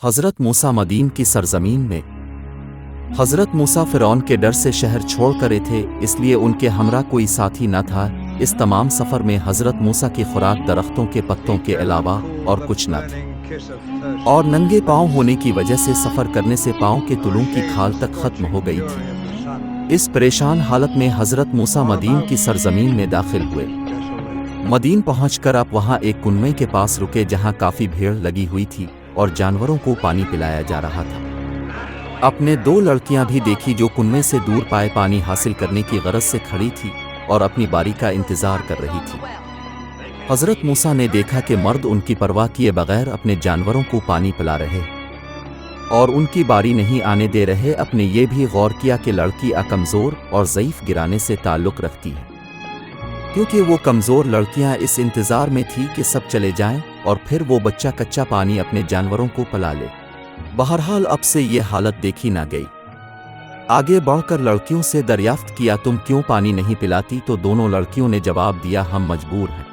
حضرت موسیٰ مدین کی سرزمین میں حضرت موسیٰ فرعون کے ڈر سے شہر چھوڑ کرے تھے، اس لیے ان کے ہمراہ کوئی ساتھی نہ تھا۔ اس تمام سفر میں حضرت موسیٰ کی خوراک درختوں کے پتوں کے علاوہ اور کچھ نہ تھی، اور ننگے پاؤں ہونے کی وجہ سے سفر کرنے سے پاؤں کے تلوؤں کی کھال تک ختم ہو گئی تھی۔ اس پریشان حالت میں حضرت موسیٰ مدین کی سرزمین میں داخل ہوئے۔ مدین پہنچ کر آپ وہاں ایک کنویں کے پاس رکے جہاں کافی بھیڑ لگی ہوئی تھی اور جانوروں کو پانی پلایا جا رہا تھا۔ اپنے 2 لڑکیاں بھی دیکھی جو کنویں سے دور پائے پانی حاصل کرنے کی غرض سے کھڑی تھی اور اپنی باری کا انتظار کر رہی تھی۔ حضرت موسیٰ نے دیکھا کہ مرد ان کی پرواہ کیے بغیر اپنے جانوروں کو پانی پلا رہے اور ان کی باری نہیں آنے دے رہے۔ اپنے یہ بھی غور کیا کہ لڑکی کمزور اور ضعیف گرانے سے تعلق رکھتی ہے، کیونکہ وہ کمزور لڑکیاں اس انتظار میں تھی کہ سب چلے جائیں اور پھر وہ بچہ کچا پانی اپنے جانوروں کو پلا لے۔ بہرحال اب سے یہ حالت دیکھی نہ گئی۔ آگے بڑھ کر لڑکیوں سے دریافت کیا، تم کیوں پانی نہیں پلاتی؟ تو دونوں لڑکیوں نے جواب دیا، ہم مجبور ہیں۔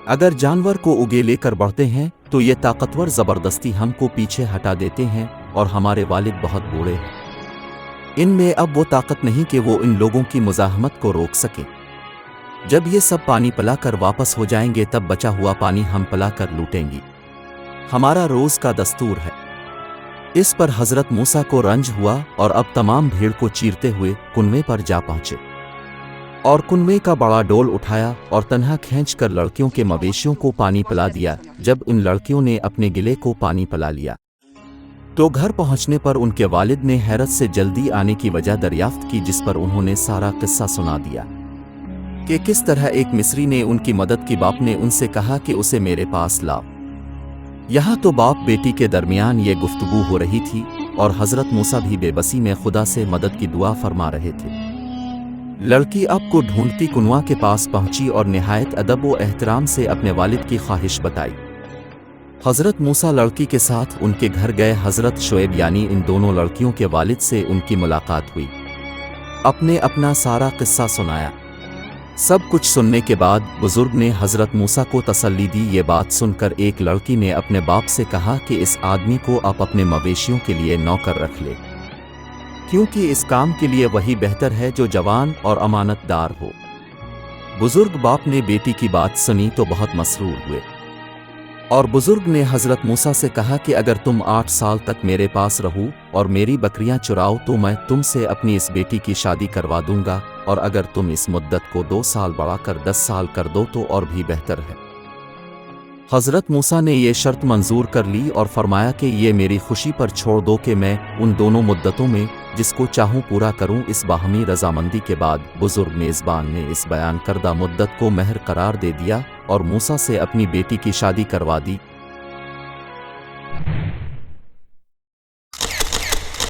اگر جانور کو اگے لے کر بڑھتے ہیں تو یہ طاقتور زبردستی ہم کو پیچھے ہٹا دیتے ہیں، اور ہمارے والد بہت بوڑھے ہیں، ان میں اب وہ طاقت نہیں کہ وہ ان لوگوں کی مزاحمت کو روک سکیں۔ جب یہ سب پانی پلا کر واپس ہو جائیں گے تب بچا ہوا پانی ہم پلا کر لوٹیں گی، ہمارا روز کا دستور ہے۔ اس پر حضرت موسیٰ کو رنج ہوا اور اب تمام بھیڑ کو چیرتے ہوئے کنویں پر جا پہنچے اور کنویں کا بڑا ڈول اٹھایا اور تنہا کھینچ کر لڑکیوں کے مویشیوں کو پانی پلا دیا۔ جب ان لڑکیوں نے اپنے گلے کو پانی پلا لیا تو گھر پہنچنے پر ان کے والد نے حیرت سے جلدی آنے کی وجہ دریافت کی، جس پر انہوں نے سارا قصہ سنا دیا کہ کس طرح ایک مصری نے ان کی مدد کی۔ باپ نے ان سے کہا کہ اسے میرے پاس لاؤ۔ یہاں تو باپ بیٹی کے درمیان یہ گفتگو ہو رہی تھی اور حضرت موسیٰ بھی بے بسی میں خدا سے مدد کی دعا فرما رہے تھے۔ لڑکی اب کو ڈھونڈتی کنواں کے پاس پہنچی اور نہایت ادب و احترام سے اپنے والد کی خواہش بتائی۔ حضرت موسیٰ لڑکی کے ساتھ ان کے گھر گئے۔ حضرت شعیب یعنی ان دونوں لڑکیوں کے والد سے ان کی ملاقات ہوئی، اپنا سارا قصہ سنایا۔ سب کچھ سننے کے بعد بزرگ نے حضرت موسیٰ کو تسلی دی۔ یہ بات سن کر ایک لڑکی نے اپنے باپ سے کہا کہ اس آدمی کو آپ اپنے مویشیوں کے لیے نوکر رکھ لے، کیونکہ اس کام کے لیے وہی بہتر ہے جو جوان اور امانت دار ہو۔ بزرگ باپ نے بیٹی کی بات سنی تو بہت مسرور ہوئے، اور بزرگ نے حضرت موسیٰ سے کہا کہ اگر تم 8 سال تک میرے پاس رہو اور میری بکریاں چراؤ تو میں تم سے اپنی اس بیٹی کی شادی کروا دوں گا، اور اگر تم اس مدت کو 2 سال بڑھا کر 10 سال کر دو تو اور بھی بہتر ہے۔ حضرت موسیٰ نے یہ شرط منظور کر لی اور فرمایا کہ یہ میری خوشی پر چھوڑ دو کہ میں ان دونوں مدتوں میں جس کو چاہوں پورا کروں۔ اس باہمی رضامندی کے بعد بزرگ میزبان نے اس بیان کردہ مدت کو مہر قرار دے دیا اور موسیٰ سے اپنی بیٹی کی شادی کروا دی۔